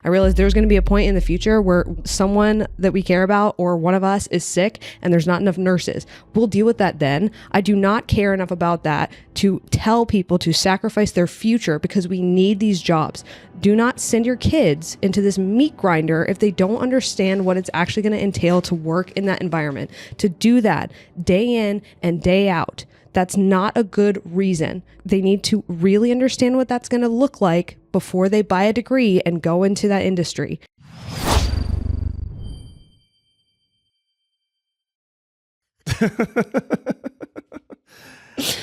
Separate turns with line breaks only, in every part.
I realize there's going to be a point in the future where someone that we care about or one of us is sick and there's not enough nurses. We'll deal with that then. I do not care enough about that to tell people to sacrifice their future because we need these jobs. Do not send your kids into this meat grinder if they don't understand what it's actually going to entail to work in that environment. To do that day in and day out. That's not a good reason. They need to really understand what that's going to look like before they buy a degree and go into that industry.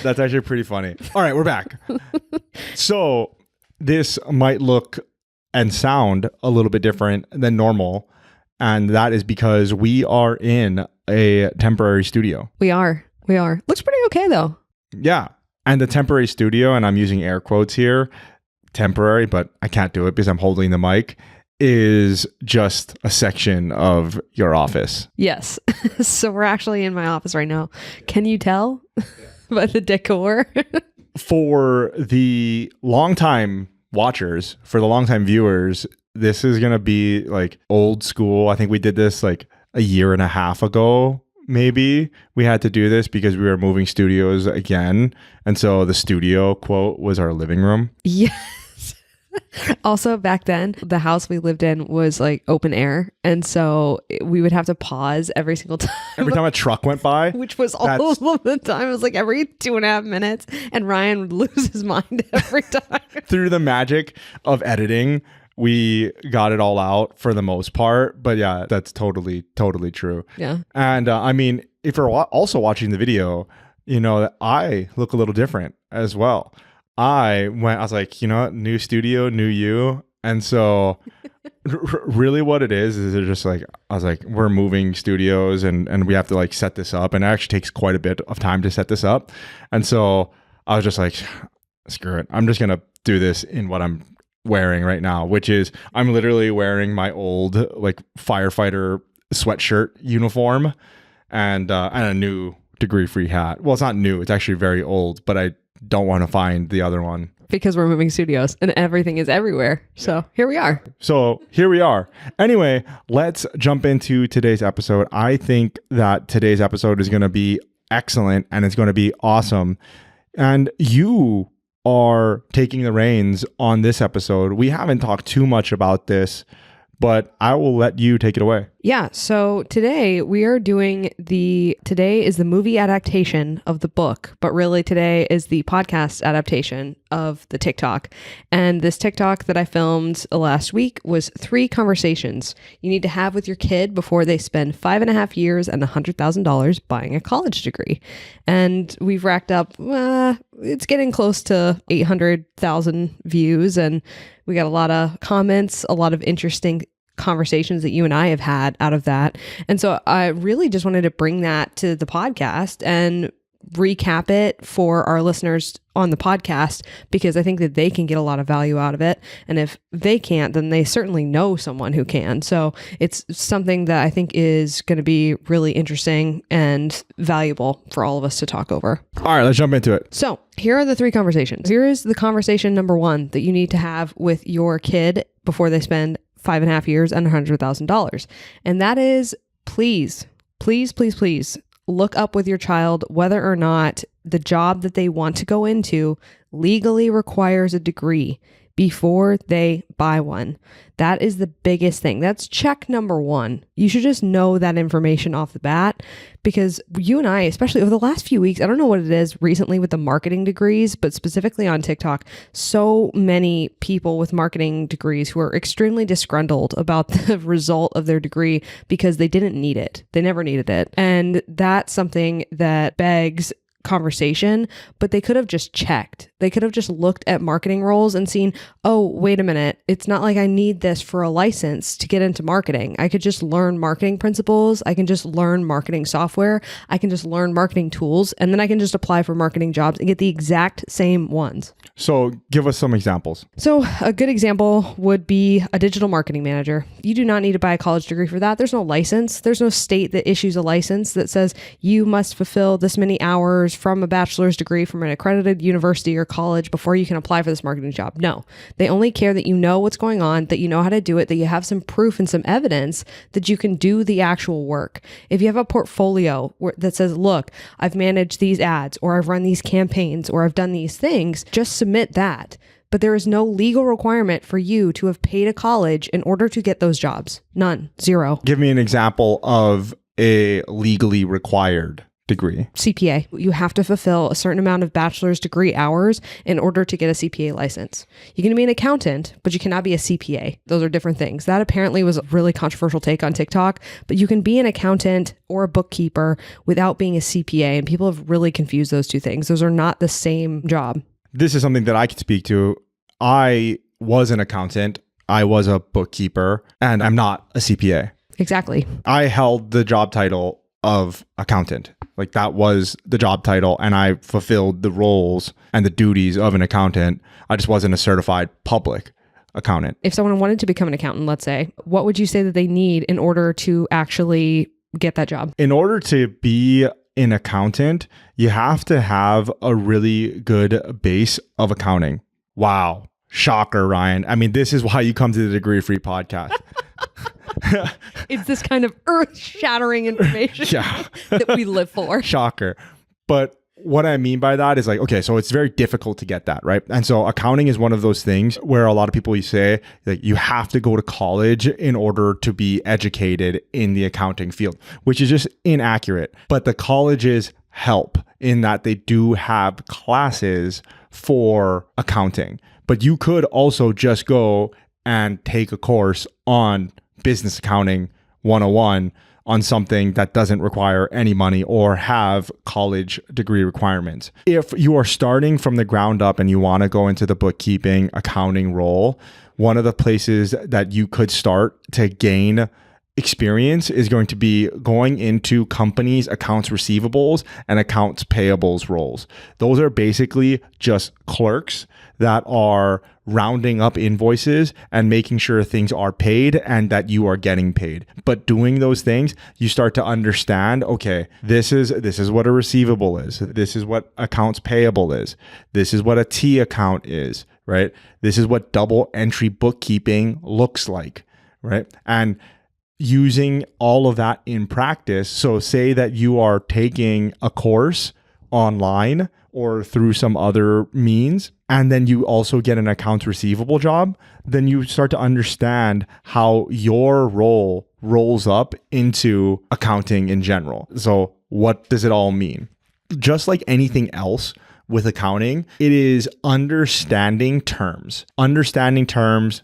That's actually pretty funny. All right, we're back. So this might look and sound a little bit different than normal. And that is because we are in a temporary studio.
We are. Looks pretty okay though.
Yeah. And the temporary studio, and I'm using air quotes here, temporary, but I can't do it because I'm holding the mic, is just a section of your office.
Yes. So we're actually in my office right now. Can you tell by the decor?
For the longtime watchers, for the longtime viewers, this is going to be like old school. I think we did this like a year and a half ago. Maybe we had to do this because we were moving studios again. And so the studio quote was our living room.
Yes. Also back then, the house we lived in was like open air. And so we would have to pause every single time.
Every time a truck went by.
Which was all of the time. It was like every 2.5 minutes. And Ryan would lose his mind every time.
Through the magic of editing, we got it all out for the most part. But yeah, that's totally true.
Yeah.
And I mean, if you're also watching the video, you know that I look a little different as well. I was like, you know what? New studio, new you. And so really what it is they're just like, I was like, we're moving studios and we have to like set this up. And it actually takes quite a bit of time to set this up. And so I was just like, screw it. I'm just going to do this in what I'm wearing right now, which is I'm literally wearing my old like firefighter sweatshirt uniform and a new degree-free hat. Well, it's not new. It's actually very old, but I don't want to find the other one.
Because we're moving studios and everything is everywhere. So here we are. Anyway, let's jump into today's episode. I think that today's episode is going to be excellent and it's going to be awesome. And you are taking the reins on this episode. We haven't talked too much about this, but I will let you take it away. Yeah. So today today is the movie adaptation of the book, but really today is the podcast adaptation of the TikTok. And this TikTok that I filmed last week was 3 conversations you need to have with your kid before they spend 5.5 years and $100,000 buying a college degree. And we've racked up, it's getting close to 800,000 views. And we got a lot of comments, a lot of interesting conversations that you and I have had out of that. And so I really just wanted to bring that to the podcast and recap it for our listeners on the podcast, because I think that they can get a lot of value out of it. And if they can't, then they certainly know someone who can. So it's something that I think is going to be really interesting and valuable for all of us to talk over.
All right, let's jump into it.
So here are the 3 conversations. Here is the conversation number 1 that you need to have with your kid before they spend 5.5 years and $100,000. And that is, please look up with your child whether or not the job that they want to go into legally requires a degree before they buy one. That is the biggest thing. That's check number 1. You should just know that information off the bat, because you and I, especially over the last few weeks, I don't know what it is recently with the marketing degrees, but specifically on TikTok, so many people with marketing degrees who are extremely disgruntled about the result of their degree because they didn't need it. They never needed it. And that's something that begs conversation, but they could have just checked. They could have just looked at marketing roles and seen, oh, wait a minute. It's not like I need this for a license to get into marketing. I could just learn marketing principles. I can just learn marketing software. I can just learn marketing tools, and then I can just apply for marketing jobs and get the exact same ones.
So give us some examples.
So a good example would be a digital marketing manager. You do not need to buy a college degree for that. There's no license. There's no state that issues a license that says you must fulfill this many hours
from a bachelor's degree from an accredited university or college before you can apply for this marketing job. No, they only care that you know what's going on, that you know how to do it, that you have some proof and some evidence that you can do the actual work. If you have a portfolio that says, look, I've managed these ads, or I've run these campaigns, or I've done these things, just submit that. But there is no legal requirement for you to have paid a college in order to get those jobs. None. Zero.
Give me an example of a legally required degree.
CPA. You have to fulfill a certain amount of bachelor's degree hours in order to get a CPA license. You can be an accountant, but you cannot be a CPA. Those are different things. That apparently was a really controversial take on TikTok, but you can be an accountant or a bookkeeper without being a CPA, and people have really confused those two things. Those are not the same job.
This is something that I could speak to. I was an accountant, I was a bookkeeper, and I'm not a CPA.
Exactly.
I held the job title of accountant. Like that was the job title, and I fulfilled the roles and the duties of an accountant. I just wasn't a certified public accountant.
If someone wanted to become an accountant, let's say, what would you say that they need in order to actually get that job?
In order to be an accountant, you have to have a really good base of accounting. Wow. Shocker, Ryan. I mean, this is why you come to the Degree Free podcast.
It's this kind of earth-shattering information that we live for.
Shocker. But what I mean by that is like, okay, so it's very difficult to get that, right? And so accounting is one of those things where a lot of people, you say that you have to go to college in order to be educated in the accounting field, which is just inaccurate. But the colleges help in that they do have classes for accounting. But you could also just go and take a course on business accounting 101 on something that doesn't require any money or have college degree requirements. If you are starting from the ground up and you want to go into the bookkeeping accounting role, one of the places that you could start to gain experience is going to be going into companies' accounts receivables and accounts payables roles. Those are basically just clerks that are rounding up invoices and making sure things are paid and that you are getting paid. But doing those things, you start to understand, okay, this is what a receivable is. This is what accounts payable is. This is what a T account is, right? This is what double entry bookkeeping looks like, right? And using all of that in practice. So say that you are taking a course online or through some other means, and then you also get an accounts receivable job, then you start to understand how your role rolls up into accounting in general. So what does it all mean? Just like anything else with accounting, it is understanding terms,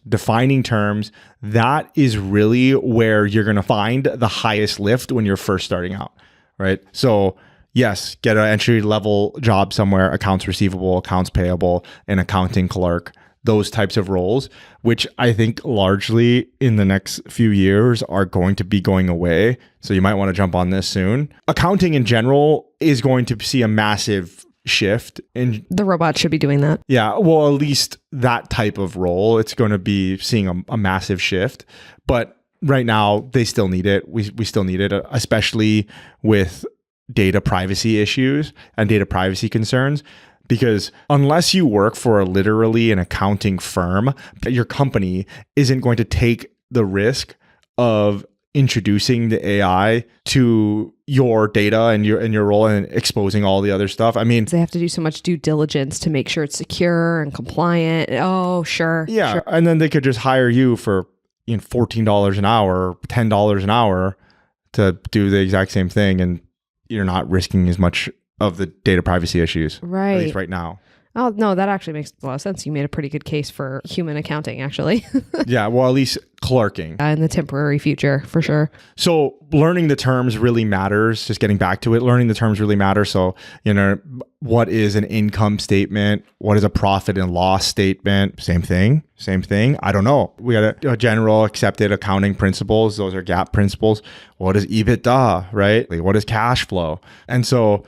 defining terms. That is really where you're going to find the highest lift when you're first starting out, right? So yes, get an entry level job somewhere, accounts receivable, accounts payable, an accounting clerk, those types of roles, which I think largely in the next few years are going to be going away. So you might want to jump on this soon. Accounting in general is going to see a massive shift in
the robot should be doing that.
Yeah, well, at least that type of role, it's going to be seeing a massive shift. But right now, they still need it. We still need it, especially with data privacy issues and data privacy concerns. Because unless you work for literally an accounting firm, your company isn't going to take the risk of introducing the AI to your data and your role and exposing all the other stuff. I mean,
they have to do so much due diligence to make sure it's secure and compliant. Oh, sure.
Yeah.
Sure.
And then they could just hire you for $14 an hour, or $10 an hour to do the exact same thing. And you're not risking as much of the data privacy issues.
Right.
At least right now.
Oh, no, that actually makes a lot of sense. You made a pretty good case for human accounting, actually.
Yeah, well, at least clerking.
In the temporary future, for sure.
So learning the terms really matters. Just getting back to it, learning the terms really matters. So, what is an income statement? What is a profit and loss statement? Same thing. I don't know. We got a general accepted accounting principles. Those are GAAP principles. What is EBITDA, right? Like, what is cash flow? And so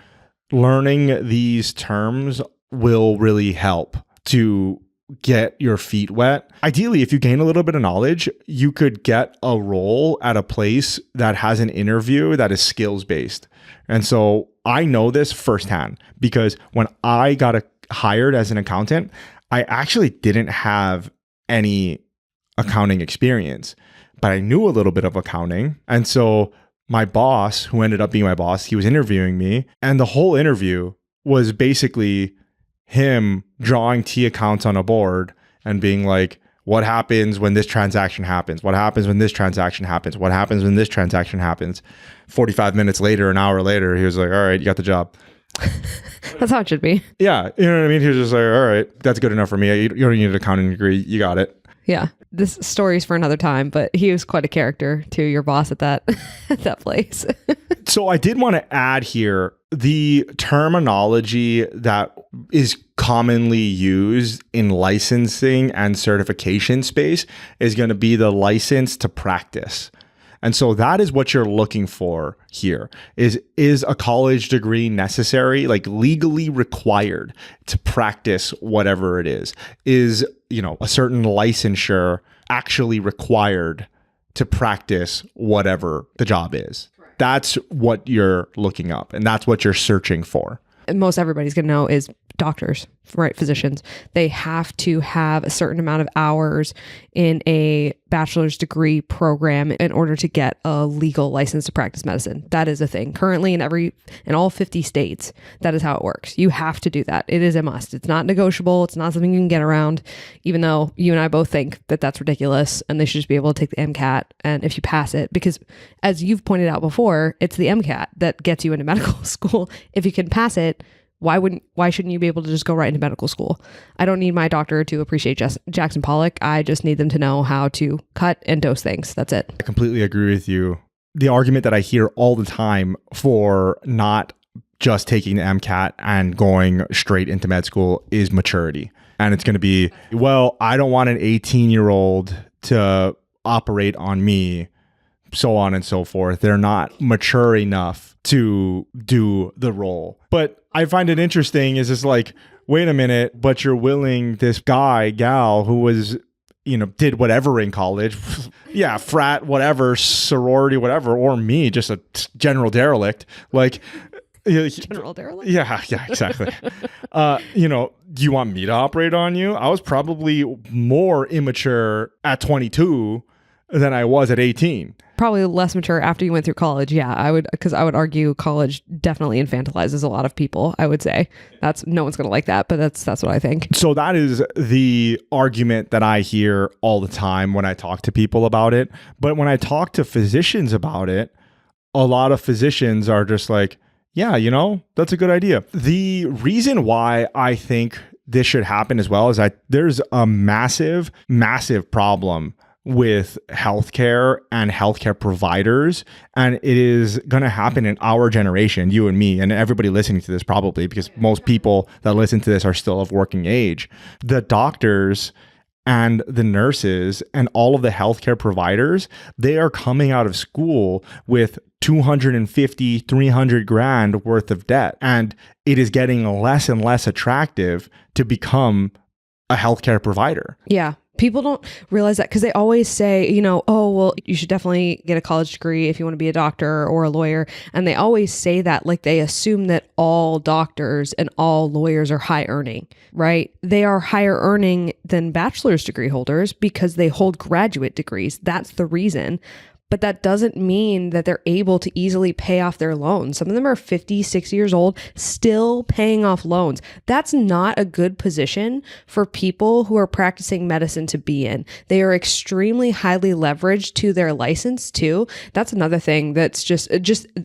learning these terms will really help to
get your feet wet. Ideally, if you gain a little bit of knowledge, you could get a role at a place that has an interview that is skills based. And so I know this firsthand because when I got hired as an accountant, I actually didn't have any accounting experience, but I knew a little bit of accounting. And so my boss, who ended up being my boss, he was interviewing me, and the whole interview was basically him drawing T accounts on a board and being like, what happens when this transaction happens? What happens when this transaction happens? What happens when this transaction happens? 45 minutes later, an hour later, he was like, all right, you got the job.
That's how it should be.
Yeah. You know what I mean? He was just like, all right, that's good enough for me. You don't need an accounting degree. You got it.
Yeah. This story's for another time, but he was quite a character to your boss at that at that place.
So I did want to add here the terminology that is commonly used in licensing and certification space is going to be the license to practice. And so that is what you're looking for here is a college degree necessary, like legally required to practice whatever it is, a certain licensure actually required to practice whatever the job is. Correct. That's what you're looking up and that's what you're searching for.
And most everybody's going to know is doctors, right? Physicians. They have to have a certain amount of hours in a bachelor's degree program in order to get a legal license to practice medicine. That is a thing. Currently in all 50 states, that is how it works. You have to do that. It is a must. It's not negotiable. It's not something you can get around, even though you and I both think that that's ridiculous and they should just be able to take the MCAT. And if you pass it, because as you've pointed out before, it's the MCAT that gets you into medical school. If you can pass it, why shouldn't you be able to just go right into medical school? I don't need my doctor to appreciate Jackson Pollock. I just need them to know how to cut and dose things. That's it.
I completely agree with you. The argument that I hear all the time for not just taking the MCAT and going straight into med school is maturity. And it's going to be, well, I don't want an 18-year-old to operate on me, so on and so forth. They're not mature enough to do the role. But I find it interesting is it's like, wait a minute, but you're willing this gal who was, did whatever in college. Yeah, frat, whatever, sorority, whatever, or me, just a general derelict. Like,
general derelict?
Yeah, exactly. Do you want me to operate on you? I was probably more immature at 22 than I was at 18.
Probably less mature after you went through college. Yeah, because I would argue college definitely infantilizes a lot of people. I would say no one's going to like that, but that's what I think.
So that is the argument that I hear all the time when I talk to people about it. But when I talk to physicians about it, a lot of physicians are just like, yeah, that's a good idea. The reason why I think this should happen as well is there's a massive, massive problem with healthcare and healthcare providers. And it is going to happen in our generation, you and me, and everybody listening to this probably, because most people that listen to this are still of working age. The doctors and the nurses and all of the healthcare providers, they are coming out of school with 250, 300 grand worth of debt. And it is getting less and less attractive to become a healthcare provider.
Yeah. People don't realize that because they always say, oh, well, you should definitely get a college degree if you want to be a doctor or a lawyer. And they always say that like they assume that all doctors and all lawyers are high earning, right? They are higher earning than bachelor's degree holders because they hold graduate degrees. That's the reason. But that doesn't mean that they're able to easily pay off their loans. Some of them are 50, 60 years old, still paying off loans. That's not a good position for people who are practicing medicine to be in. They are extremely highly leveraged to their license too. That's another thing that's just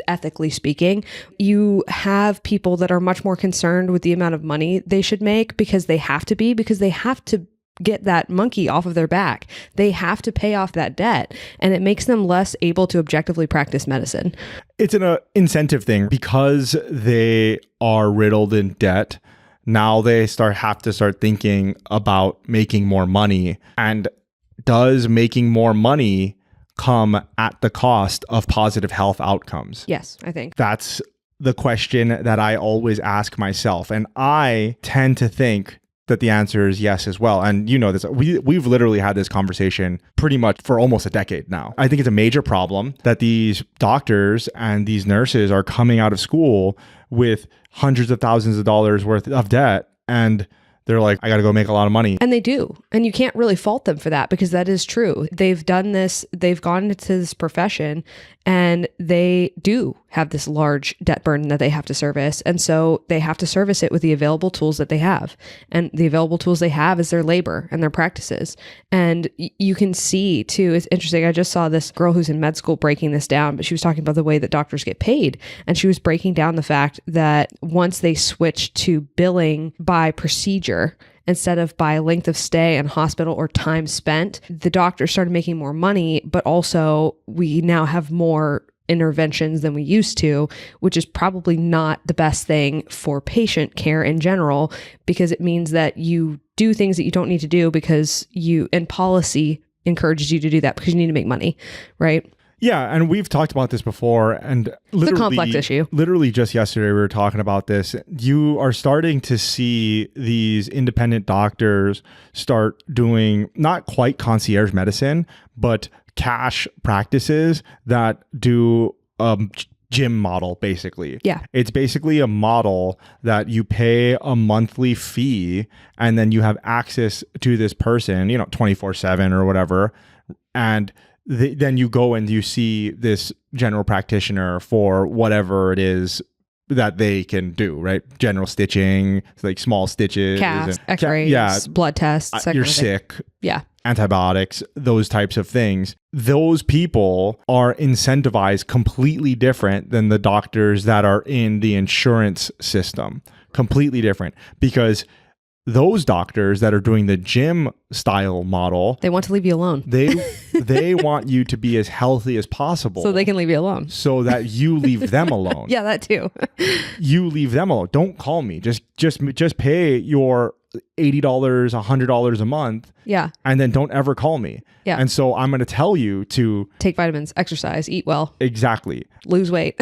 ethically speaking. You have people that are much more concerned with the amount of money they should make because they have to get that monkey off of their back. They have to pay off that debt, and it makes them less able to objectively practice medicine.
It's an incentive thing because they are riddled in debt. Now they have to start thinking about making more money. And does making more money come at the cost of positive health outcomes?
Yes, I think.
That's the question that I always ask myself. And I tend to think that the answer is yes as well. And you know this, we've literally had this conversation pretty much for almost a decade now. I think it's a major problem that these doctors and these nurses are coming out of school with hundreds of thousands of dollars worth of debt, and they're like, I got to go make a lot of money.
And they do. And you can't really fault them for that, because that is true. They've done this, they've gone into this profession, and they do have this large debt burden that they have to service. And so they have to service it with the available tools that they have. And the available tools they have is their labor and their practices. And you can see too, it's interesting. I just saw this girl who's in med school breaking this down, but she was talking about the way that doctors get paid. And she was breaking down the fact that once they switched to billing by procedure, instead of by length of stay in hospital or time spent, the doctors started making more money, but also we now have more interventions than we used to, which is probably not the best thing for patient care in general, because it means that you do things that you don't need to do because and policy encourages you to do that because you need to make money, right?
Yeah, and we've talked about this before, and
it's a complex issue.
Literally just yesterday we were talking about this. You are starting to see these independent doctors start doing not quite concierge medicine, but cash practices that do gym model, basically.
Yeah.
It's basically a model that you pay a monthly fee and then you have access to this person, 24/7 or whatever. And then you go and you see this general practitioner for whatever it is that they can do, right? General stitching, like small stitches.
Casts, x-rays, blood tests.
You're sick.
Yeah.
Antibiotics, those types of things. Those people are incentivized completely different than the doctors that are in the insurance system. Completely different, because those doctors that are doing the gym style model,
they want to leave you alone.
They want you to be as healthy as possible,
so they can leave you alone,
so that you leave them alone.
Yeah, that too.
You leave them alone. Don't call me. Just pay your $80, $100 a month.
Yeah,
and then don't ever call me.
Yeah,
and so I'm going to tell you to
take vitamins, exercise, eat well.
Exactly.
Lose weight.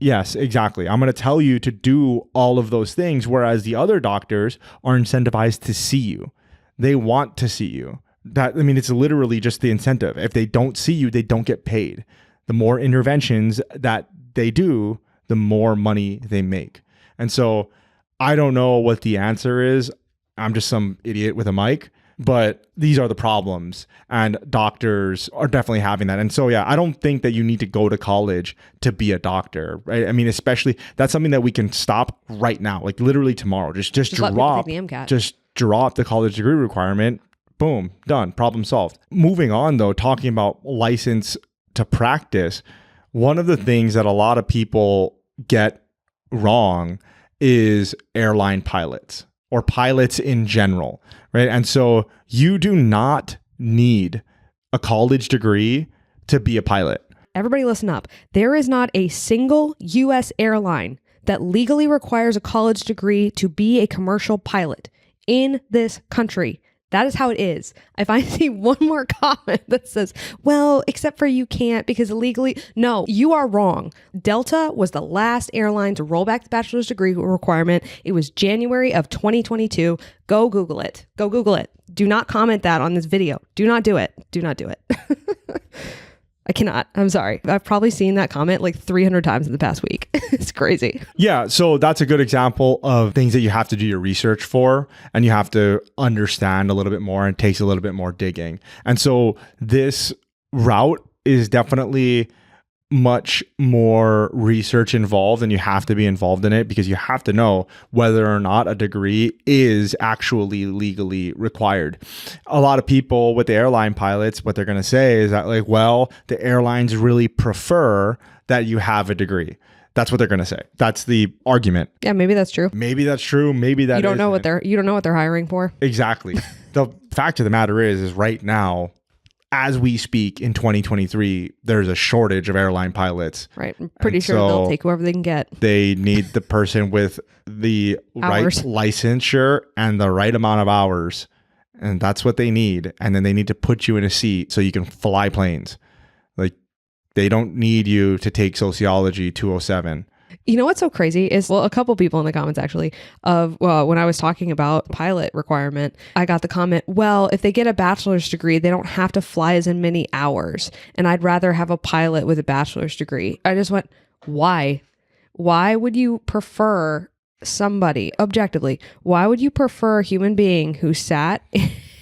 Yes, exactly. I'm going to tell you to do all of those things, whereas the other doctors are incentivized to see you. They want to see you. It's literally just the incentive. If they don't see you, they don't get paid. The more interventions that they do, the more money they make. And so I don't know what the answer is. I'm just some idiot with a mic. But these are the problems, and doctors are definitely having that. And so, yeah, I don't think that you need to go to college to be a doctor, right? Especially that's something that we can stop right now, like literally tomorrow. Just drop
the MCAT.
Just drop the college degree requirement. Boom, done. Problem solved. Moving on, though, talking about license to practice, one of the things that a lot of people get wrong is airline pilots or pilots in general, right? And so you do not need a college degree to be a pilot.
Everybody listen up. There is not a single U.S. airline that legally requires a college degree to be a commercial pilot in this country. That is how it is. If I see one more comment that says, well, except for you can't because illegally, no, you are wrong. Delta was the last airline to roll back the bachelor's degree requirement. It was January of 2022. Go Google it. Go Google it. Do not comment that on this video. Do not do it. Do not do it. I cannot. I'm sorry. I've probably seen that comment like 300 times in the past week. It's crazy.
Yeah. So that's a good example of things that you have to do your research for, and you have to understand a little bit more, and it takes a little bit more digging. And so this route is definitely much more research involved, and you have to be involved in it because you have to know whether or not a degree is actually legally required. A lot of people with the airline pilots, what they're going to say is that like, well, the airlines really prefer that you have a degree. That's what they're going to say. That's the argument.
Yeah, maybe that's true.
Maybe that's true. Maybe that
you don't know what they're hiring for.
Exactly. The fact of the matter is right now, as we speak in 2023, there's a shortage of airline pilots.
Right. I'm pretty sure they'll take whoever they can get.
They need the person with the right licensure and the right amount of hours. And that's what they need. And then they need to put you in a seat so you can fly planes. Like, they don't need you to take Sociology 207.
You know what's so crazy is, well, a couple people in the comments actually when I was talking about pilot requirement, I got the comment, well, if they get a bachelor's degree, they don't have to fly as many hours. And I'd rather have a pilot with a bachelor's degree. I just went, why? Why would you prefer somebody, objectively, why would you prefer a human being who sat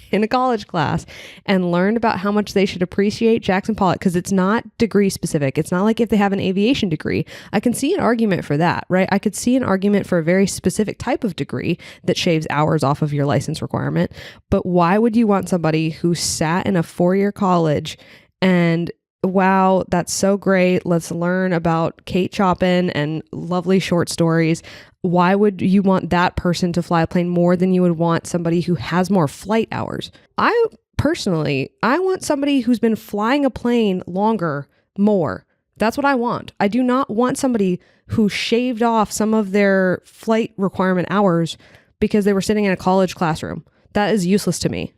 in a college class and learned about how much they should appreciate Jackson Pollock? Because it's not degree specific. It's not like if they have an aviation degree. I can see an argument for that, right? I could see an argument for a very specific type of degree that shaves hours off of your license requirement. But why would you want somebody who sat in a 4-year college and wow, that's so great. Let's learn about Kate Chopin and lovely short stories. Why would you want that person to fly a plane more than you would want somebody who has more flight hours? I want somebody who's been flying a plane longer, more. That's what I want. I do not want somebody who shaved off some of their flight requirement hours because they were sitting in a college classroom. That is useless to me.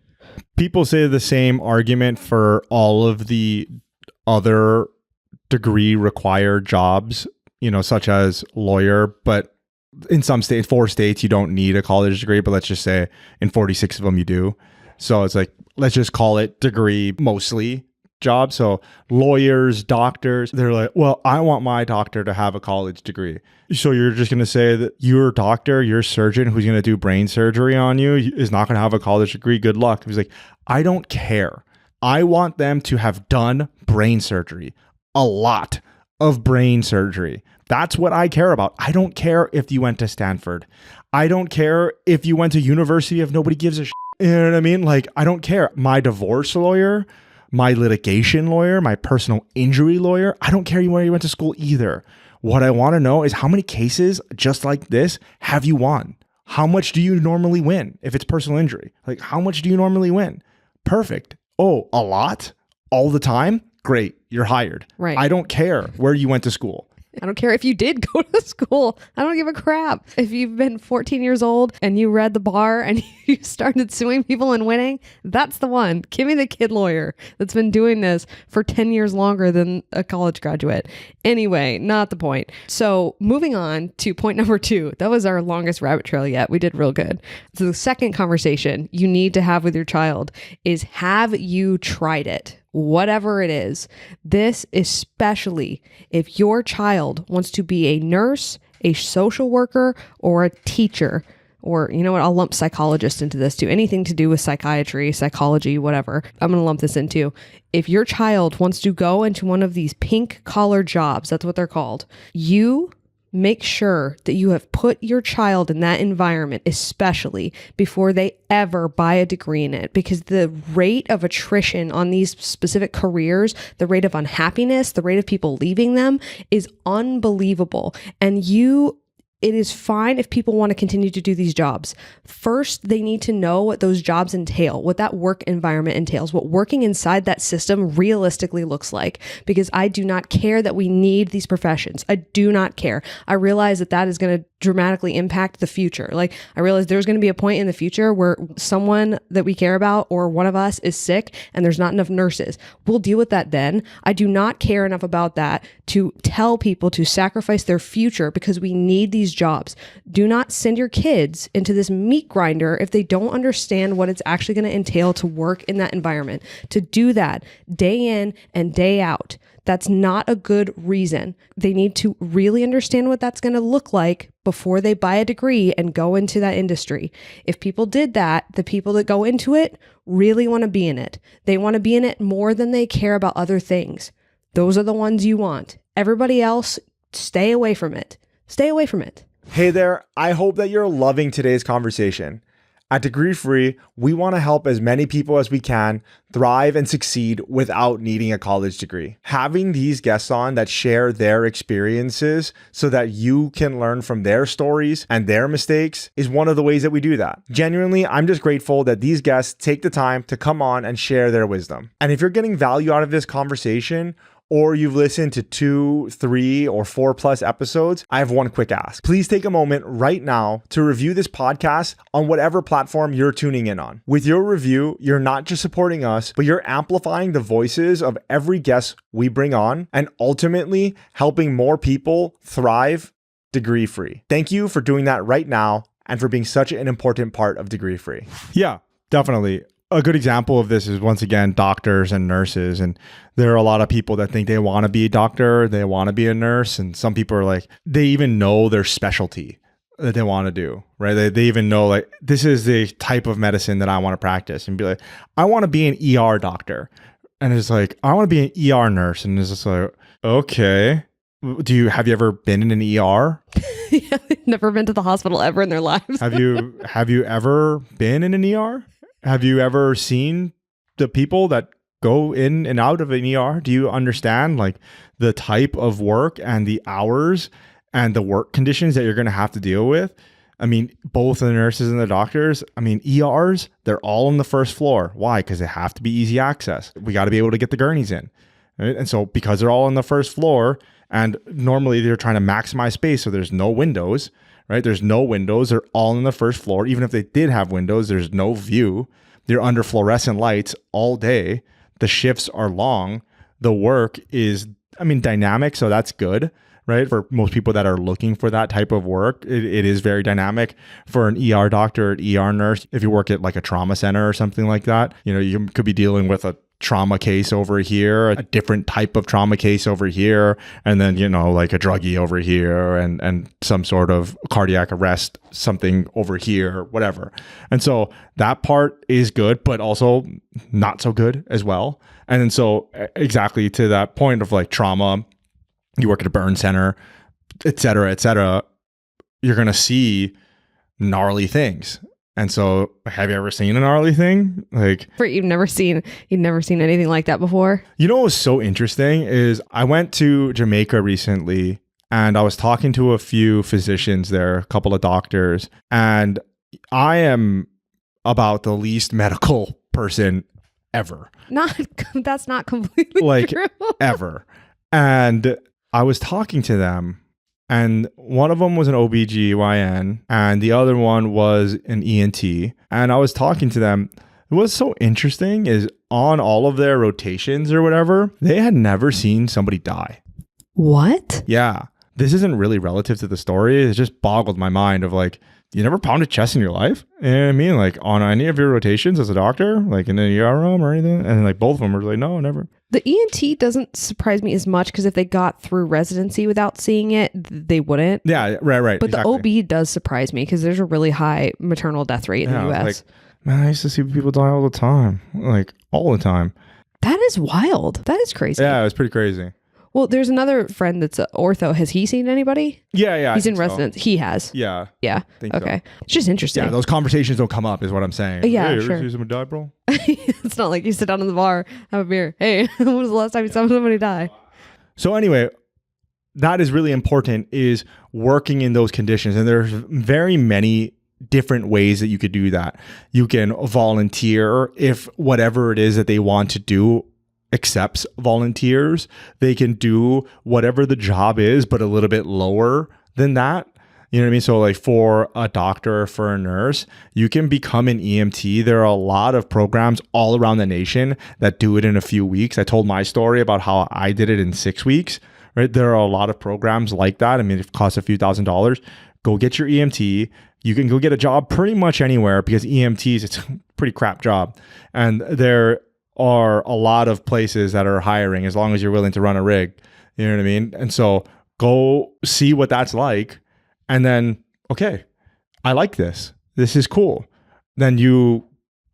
People say the same argument for all of the other degree required jobs, such as lawyer, but in some states, 4 states, you don't need a college degree, but let's just say in 46 of them you do. So it's like, let's just call it degree mostly jobs. So lawyers, doctors, they're like, well, I want my doctor to have a college degree. So you're just going to say that your doctor, your surgeon who's going to do brain surgery on you is not going to have a college degree. Good luck. He's like, I don't care. I want them to have done brain surgery, a lot of brain surgery. That's what I care about. I don't care if you went to Stanford. I don't care if you went to university if nobody gives a shit. You know what I mean? Like, I don't care. My divorce lawyer, my litigation lawyer, my personal injury lawyer, I don't care where you went to school either. What I want to know is how many cases just like this have you won? How much do you normally win if it's personal injury? Like, how much do you normally win? Perfect. Oh, a lot? All the time? Great. You're hired.
Right.
I don't care where you went to school.
I don't care if you did go to school. I don't give a crap. If you've been 14 years old and you read the bar and you started suing people and winning, that's the one. Give me the kid lawyer that's been doing this for 10 years longer than a college graduate. Anyway, not the point. So moving on to point number 2. That was our longest rabbit trail yet. We did real good. So the second conversation you need to have with your child is, have you tried it? Whatever it is. This, especially if your child wants to be a nurse, a social worker, or a teacher, or you know what, I'll lump psychologist into this too. Anything to do with psychiatry, psychology, whatever. I'm going to lump this in too. If your child wants to go into one of these pink collar jobs, that's what they're called, you make sure that you have put your child in that environment, especially before they ever buy a degree in it, because the rate of attrition on these specific careers, the rate of unhappiness, the rate of people leaving them is unbelievable. And it is fine if people want to continue to do these jobs. First, they need to know what those jobs entail, what that work environment entails, what working inside that system realistically looks like. Because I do not care that we need these professions. I do not care. I realize that is going to dramatically impact the future. Like, I realize there's going to be a point in the future where someone that we care about or one of us is sick and there's not enough nurses. We'll deal with that then. I do not care enough about that to tell people to sacrifice their future because we need these jobs. Do not send your kids into this meat grinder if they don't understand what it's actually going to entail to work in that environment. To do that day in and day out. That's not a good reason. They need to really understand what that's going to look like before they buy a degree and go into that industry. If people did that, the people that go into it really want to be in it. They want to be in it more than they care about other things. Those are the ones you want. Everybody else, stay away from it. Stay away from it.
Hey there, I hope that you're loving today's conversation. At Degree Free, we want to help as many people as we can thrive and succeed without needing a college degree. Having these guests on that share their experiences so that you can learn from their stories and their mistakes is one of the ways that we do that. Genuinely, I'm just grateful that these guests take the time to come on and share their wisdom. And if you're getting value out of this conversation, or you've listened to 2, 3, or 4+ episodes, I have one quick ask. Please take a moment right now to review this podcast on whatever platform you're tuning in on. With your review, you're not just supporting us, but you're amplifying the voices of every guest we bring on and ultimately helping more people thrive Degree Free. Thank you for doing that right now and for being such an important part of Degree Free. Yeah, definitely. A good example of this is, once again, doctors and nurses. And there are a lot of people that think they want to be a doctor, they want to be a nurse. And some people are like, they even know their specialty that they want to do, right? They even know, like, this is the type of medicine that I want to practice, and be like, I want to be an ER doctor. And it's like, I want to be an ER nurse. And it's just like, okay. Have you ever been in an ER?
Yeah, they've never been to the hospital ever in their lives.
Have you ever been in an ER? Have you ever seen the people that go in and out of an ER? Do you understand like the type of work and the hours and the work conditions that you're going to have to deal with? I mean, both the nurses and the doctors, I mean, ERs, they're all on the first floor. Why? Because they have to be easy access. We got to be able to get the gurneys in. Right? And so because they're all on the first floor, and normally they're trying to maximize space, so there's no windows, right? There's no windows. They're all on the first floor. Even if they did have windows, there's no view. They're under fluorescent lights all day. The shifts are long. The work is, I mean, dynamic, so that's good, right? For most people that are looking for that type of work, it is very dynamic. For an ER doctor, an ER nurse, if you work at like a trauma center or something like that, you know, you could be dealing with a trauma case over here, a different type of trauma case over here, and then, you know, like a druggie over here, and some sort of cardiac arrest, something over here, whatever. And so that part is good, but also not so good as well. And then so exactly to that point of like trauma, you work at a burn center, et cetera, you're going to see gnarly things. And so, have you ever seen a gnarly thing? Like,
You've never seen anything like that before?
You know what was so interesting is I went to Jamaica recently, and I was talking to a few physicians there, a couple of doctors, and I am about the least medical person ever.
That's not completely
like
true.
Ever. And I was talking to them, and one of them was an OBGYN and the other one was an ENT. And I was talking to them. What's so interesting is on all of their rotations or whatever, they had never seen somebody die.
What?
Yeah. This isn't really relative to the story. It just boggled my mind of like, you never pounded chest in your life? You know what I mean? Like on any of your rotations as a doctor, like in an ER room or anything? And like both of them were like, no, never.
The ENT doesn't surprise me as much because if they got through residency without seeing it, they wouldn't.
Yeah, right.
But
exactly.
the OB does surprise me because there's a really high maternal death rate in the US.
Like, man, I used to see people die all the time. Like all the time.
That is wild. That is crazy.
Yeah, it was pretty crazy.
Well, there's another friend that's ortho. Has he seen anybody?
Yeah.
He's in residence. So. He has.
Yeah.
Yeah. Okay. So. It's just interesting.
Yeah, those conversations don't come up is what I'm saying.
Yeah,
hey,
sure.
ever see someone die, bro?
It's not like you sit down in the bar, have a beer. Hey, when was the last time you saw somebody die?
So anyway, that is really important, is working in those conditions. And there's very many different ways that you could do that. You can volunteer if whatever it is that they want to do accepts volunteers. They can do whatever the job is, but a little bit lower than that. You know what I mean? So like for a doctor or for a nurse, you can become an EMT. There are a lot of programs all around the nation that do it in a few weeks. I told my story about how I did it in 6 weeks, right? There are a lot of programs like that. I mean, it costs a few $1,000s. Go get your EMT. You can go get a job pretty much anywhere because EMTs, it's a pretty crap job. And there are a lot of places that are hiring as long as you're willing to run a rig. You know what I mean? And so go see what that's like. And then, okay, I like this. This is cool. Then you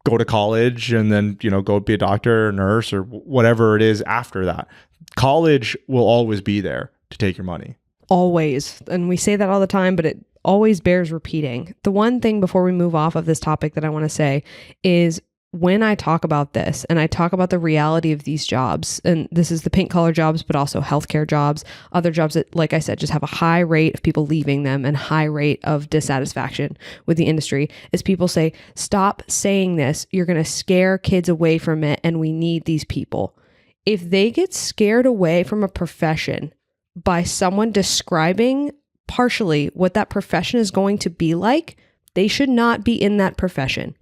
go to college and then, you know, go be a doctor or nurse or whatever it is after that. College will always be there to take your money.
Always. And we say that all the time, but it always bears repeating. The one thing before we move off of this topic that I want to say is when I talk about this and I talk about the reality of these jobs, and this is the pink collar jobs, but also healthcare jobs, other jobs that, like I said, just have a high rate of people leaving them and high rate of dissatisfaction with the industry, is people say, stop saying this. You're going to scare kids away from it. And we need these people. If they get scared away from a profession by someone describing partially what that profession is going to be like, they should not be in that profession.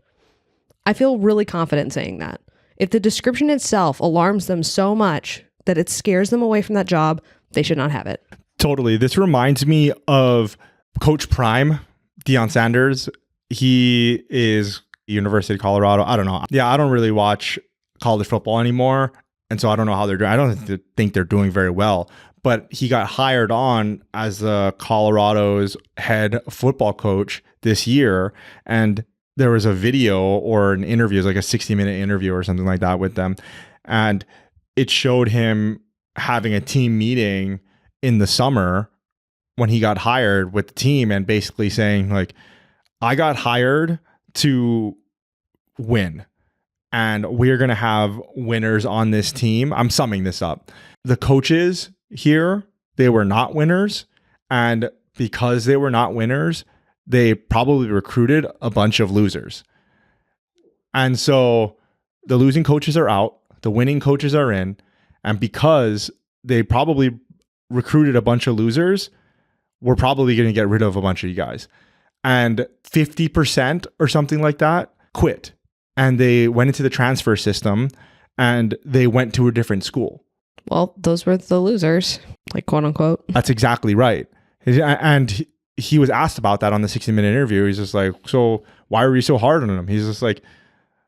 I feel really confident saying that. If the description itself alarms them so much that it scares them away from that job, they should not have it.
Totally. This reminds me of Coach Prime, Deion Sanders. He is University of Colorado. I don't know. Yeah, I don't really watch college football anymore. And so I don't know how they're doing. I don't think they're doing very well. But he got hired on as the Colorado's head football coach this year. And there was a video or an interview, it was like a 60-minute interview or something like that with them. And it showed him having a team meeting in the summer when he got hired with the team and basically saying, like, I got hired to win and we're going to have winners on this team. I'm summing this up. The coaches here, they were not winners. And because they were not winners, they probably recruited a bunch of losers. And so the losing coaches are out, the winning coaches are in. And because they probably recruited a bunch of losers, we're probably going to get rid of a bunch of you guys. And 50% or something like that quit. And they went into the transfer system and they went to a different school.
Well, those were the losers, like, quote unquote.
That's exactly right. And he was asked about that on the 60-minute interview. He's just like, so why were you so hard on him? He's just like,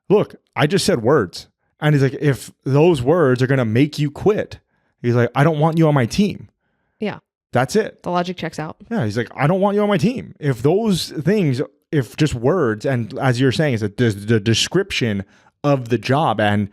look, I just said words. And he's like, if those words are going to make you quit, he's like, I don't want you on my team.
Yeah.
That's it.
The logic checks out.
Yeah. He's like, I don't want you on my team. If those things, if just words, and as you're saying, is that the description of the job and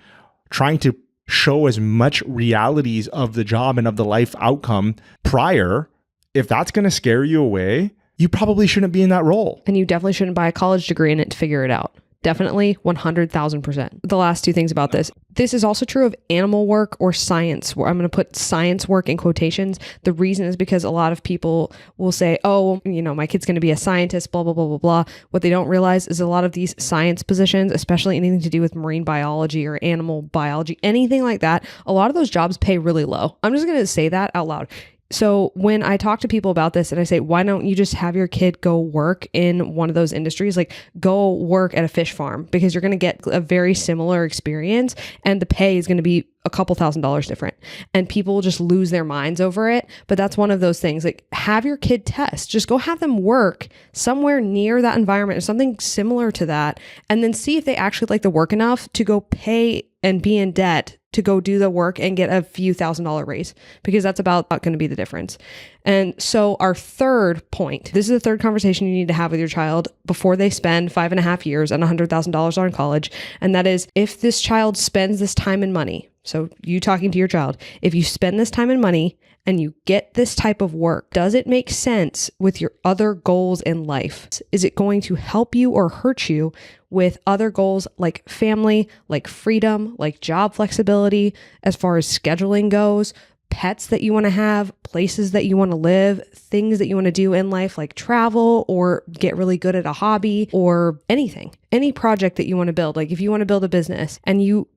trying to show as much realities of the job and of the life outcome prior, if that's going to scare you away, you probably shouldn't be in that role.
And you definitely shouldn't buy a college degree in it to figure it out. Definitely 100,000%. The last two things about this. This is also true of animal work or science. Where I'm going to put science work in quotations. The reason is because a lot of people will say, oh, my kid's going to be a scientist, blah, blah, blah, blah, blah. What they don't realize is a lot of these science positions, especially anything to do with marine biology or animal biology, anything like that, a lot of those jobs pay really low. I'm just going to say that out loud. So when I talk to people about this and I say, why don't you just have your kid go work in one of those industries, like go work at a fish farm, because you're going to get a very similar experience and the pay is going to be a couple $1,000s different, and people will just lose their minds over it. But that's one of those things, like, have your kid test, just go have them work somewhere near that environment or something similar to that, and then see if they actually like the work enough to go pay and be in debt to go do the work and get a few $1,000 raise, because that's about going to be the difference. And so our third point, this is the third conversation you need to have with your child before they spend 5.5 years and $100,000 on college. And that is, if this child spends this time and money, so you talking to your child, if you spend this time and money and you get this type of work, does it make sense with your other goals in life? Is it going to help you or hurt you with other goals like family, like freedom, like job flexibility, as far as scheduling goes, pets that you want to have, places that you want to live, things that you want to do in life, like travel or get really good at a hobby or anything, any project that you want to build? Like if you want to build a business and you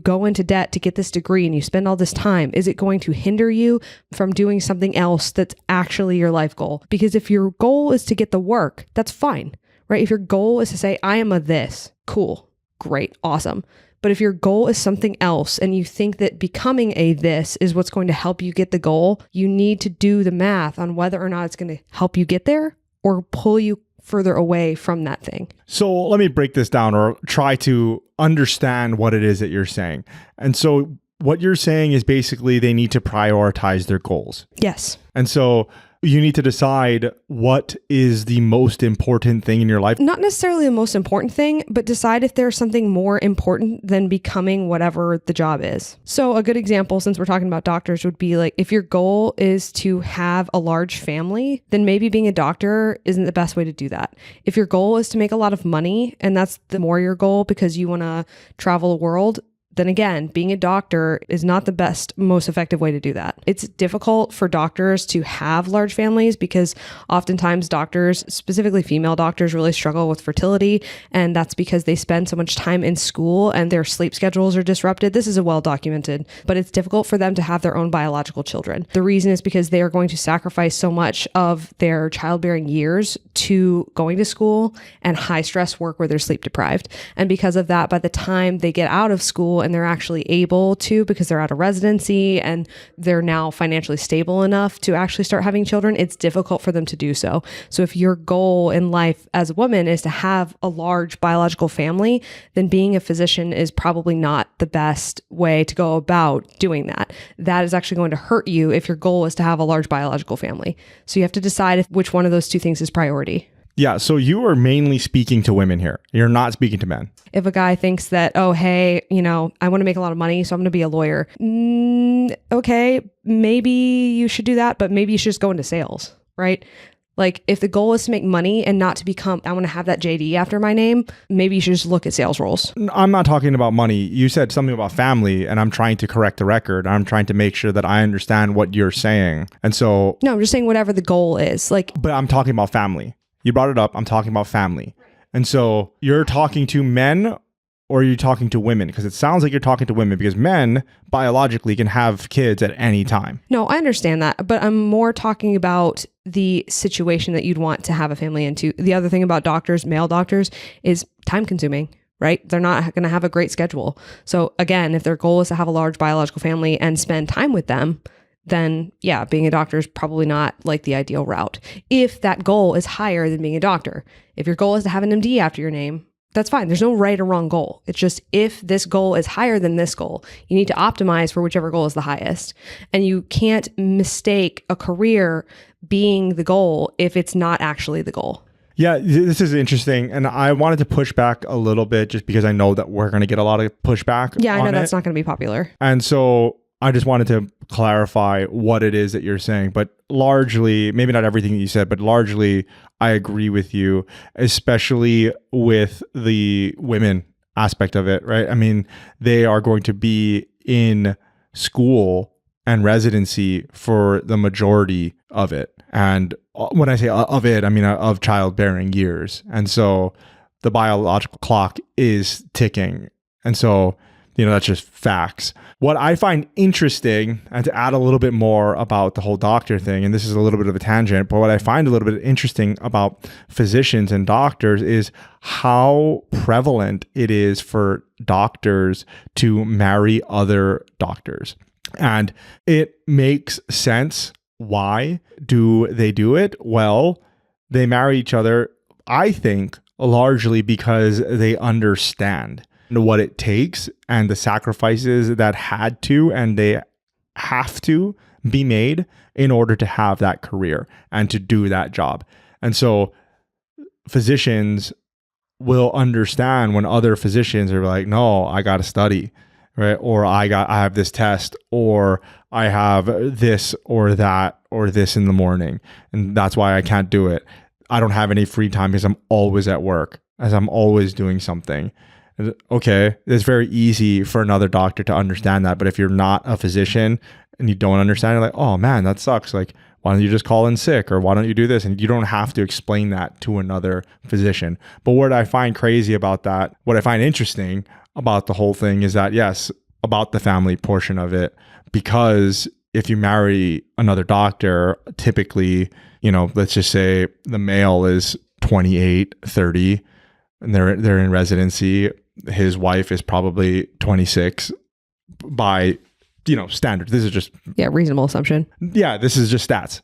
go into debt to get this degree and you spend all this time, is it going to hinder you from doing something else that's actually your life goal? Because if your goal is to get the work, that's fine, right? If your goal is to say, I am a this, cool, great, awesome. But if your goal is something else and you think that becoming a this is what's going to help you get the goal, you need to do the math on whether or not it's going to help you get there or pull you further away from that thing.
So let me break this down or try to understand what it is that you're saying. And so what you're saying is basically they need to prioritize their goals.
Yes.
And so you need to decide what is the most important thing in your life.
Not necessarily the most important thing, but decide if there's something more important than becoming whatever the job is. So a good example, since we're talking about doctors, would be like, if your goal is to have a large family, then maybe being a doctor isn't the best way to do that. If your goal is to make a lot of money, and that's the more your goal because you want to travel the world, then again, being a doctor is not the best, most effective way to do that. It's difficult for doctors to have large families because oftentimes doctors, specifically female doctors, really struggle with fertility. And that's because they spend so much time in school and their sleep schedules are disrupted. This is a well documented, but it's difficult for them to have their own biological children. The reason is because they are going to sacrifice so much of their childbearing years to going to school and high stress work where they're sleep deprived. And because of that, by the time they get out of school and and they're actually able to because they're out of residency and they're now financially stable enough to actually start having children, it's difficult for them to do so. So if your goal in life as a woman is to have a large biological family, then being a physician is probably not the best way to go about doing that. That is actually going to hurt you if your goal is to have a large biological family. So you have to decide which one of those two things is priority.
Yeah, so you are mainly speaking to women here. You're not speaking to men.
If a guy thinks that, oh, hey, I want to make a lot of money, so I'm going to be a lawyer. Okay, maybe you should do that, but maybe you should just go into sales, right? Like if the goal is to make money and not to become, I want to have that JD after my name, maybe you should just look at sales roles.
I'm not talking about money. You said something about family and I'm trying to correct the record. I'm trying to make sure that I understand what you're saying. And so...
No, I'm just saying whatever the goal is.
But I'm talking about family. You brought it up. I'm talking about family. And so you're talking to men or are you talking to women? Because it sounds like you're talking to women because men biologically can have kids at any time.
No, I understand that. But I'm more talking about the situation that you'd want to have a family into. The other thing about doctors, male doctors, is time consuming, right? They're not going to have a great schedule. So again, if their goal is to have a large biological family and spend time with them, then yeah, being a doctor is probably not like the ideal route. If that goal is higher than being a doctor, if your goal is to have an MD after your name, that's fine. There's no right or wrong goal. It's just if this goal is higher than this goal, you need to optimize for whichever goal is the highest. And you can't mistake a career being the goal if it's not actually the goal.
Yeah, this is interesting. And I wanted to push back a little bit just because I know that we're going to get a lot of pushback.
Yeah, I know that's not going to be popular.
And so I just wanted to clarify what it is that you're saying, but largely, maybe not everything that you said, but largely I agree with you, especially with the women aspect of it, right? I mean, they are going to be in school and residency for the majority of it. And when I say of it, I mean of childbearing years. And so the biological clock is ticking. And so that's just facts. What I find interesting, and to add a little bit more about the whole doctor thing, and this is a little bit of a tangent, but what I find a little bit interesting about physicians and doctors is how prevalent it is for doctors to marry other doctors. And it makes sense. Why do they do it? Well, they marry each other, I think, largely because they understand what it takes and the sacrifices that had to and they have to be made in order to have that career and to do that job. And so physicians will understand when other physicians are like, no, I got to study, right? Or I have this test, or I have this or that or this in the morning, and that's why I can't do it. I don't have any free time because I'm always at work, as I'm always doing something. Okay, it's very easy for another doctor to understand that. But if you're not a physician and you don't understand, you're like, oh man, that sucks. Like, why don't you just call in sick, or why don't you do this? And you don't have to explain that to another physician. But what I find crazy about that, what I find interesting about the whole thing is that, yes, about the family portion of it, because if you marry another doctor, typically, let's just say the male is 28, 30, and they're in residency. His wife is probably 26 by, standard. This is just...
Yeah, reasonable assumption.
Yeah, this is just stats.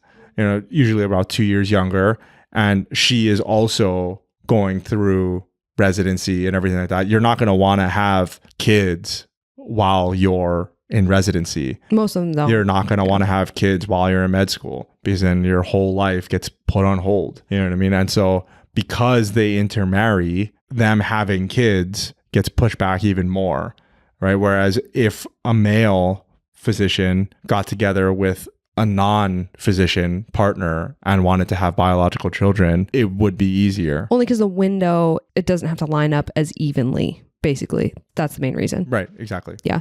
Usually about 2 years younger. And she is also going through residency and everything like that. You're not going to want to have kids while you're in residency.
Most of them don't.
You're not going to want to have kids while you're in med school, because then your whole life gets put on hold. You know what I mean? And so because they intermarry, them having kids gets pushed back even more, right? Whereas if a male physician got together with a non-physician partner and wanted to have biological children, it would be easier.
Only because the window, it doesn't have to line up as evenly, basically. That's the main reason.
Right, exactly.
Yeah.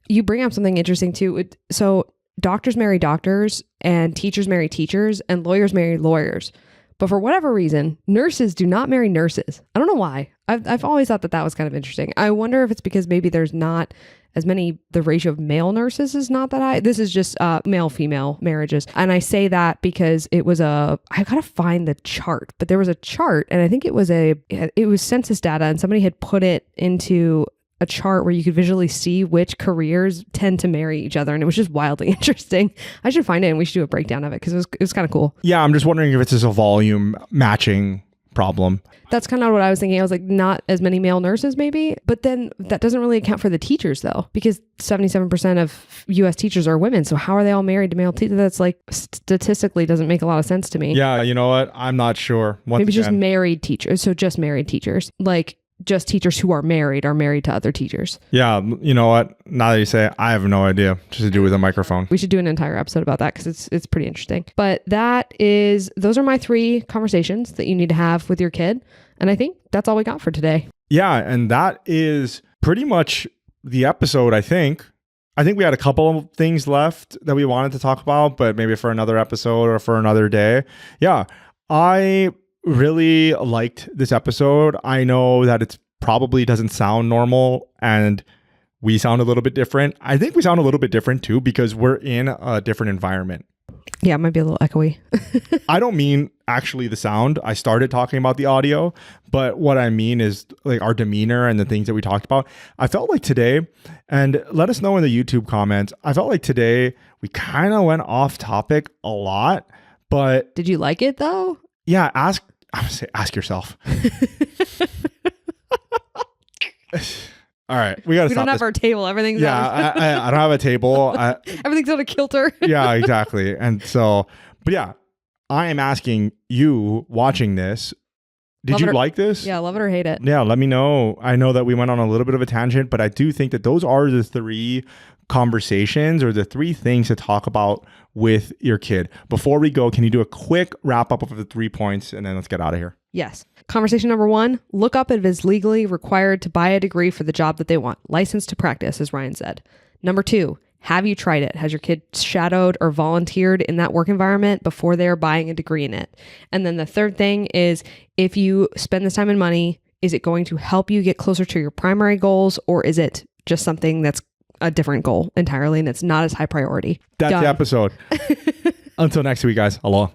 You bring up something interesting too. So doctors marry doctors, and teachers marry teachers, and lawyers marry lawyers. But for whatever reason, nurses do not marry nurses. I don't know why. I've always thought that was kind of interesting. I wonder if it's because maybe there's not as many, the ratio of male nurses is not that high. This is just male-female marriages. And I say that because I gotta find the chart, but there was a chart, and I think it was census data, and somebody had put it into a chart where you could visually see which careers tend to marry each other. And it was just wildly interesting. I should find it and we should do a breakdown of it because it was kind of cool.
Yeah, I'm just wondering if it's just a volume matching problem.
That's kind of what I was thinking. I was like, not as many male nurses maybe, but then that doesn't really account for the teachers though, because 77% of US teachers are women. So how are they all married to male teachers? That's like statistically doesn't make a lot of sense to me.
Yeah, you know what? I'm not sure.
Maybe just married teachers. So just married teachers. Like just teachers who are married to other teachers.
Yeah, you know what? Now that you say it, I have no idea. Just to do with a microphone.
We should do an entire episode about that because it's pretty interesting. But those are my 3 conversations that you need to have with your kid. And I think that's all we got for today.
Yeah, and that is pretty much the episode, I think. I think we had a couple of things left that we wanted to talk about, but maybe for another episode or for another day. Yeah, I really liked this episode. I know that it probably doesn't sound normal and we sound a little bit different. I think we sound a little bit different too because we're in a different environment.
Yeah, it might be a little echoey.
I don't mean actually the sound. I started talking about the audio, but what I mean is like our demeanor and the things that we talked about. I felt like today, and let us know in the YouTube comments, I felt like today we kind of went off topic a lot, but...
Did you like it though?
Yeah, ask yourself. All right, we gotta.
We don't have our table. Everything's
I don't have a table.
Everything's on a kilter.
Yeah, exactly. And so, but yeah, I am asking you watching this. Did you like this?
Yeah, love it or hate it.
Yeah, let me know. I know that we went on a little bit of a tangent, but I do think that those are the 3 conversations or the 3 things to talk about with your kid. Before we go, can you do a quick wrap up of the 3 points and then let's get out of here?
Yes. Conversation number 1, look up if it is legally required to buy a degree for the job that they want. License to practice, as Ryan said. Number 2, have you tried it? Has your kid shadowed or volunteered in that work environment before they are buying a degree in it? And then the third thing is, if you spend this time and money, is it going to help you get closer to your primary goals, or is it just something that's a different goal entirely and it's not as high priority?
That's the episode. Until next week, guys. Aloha.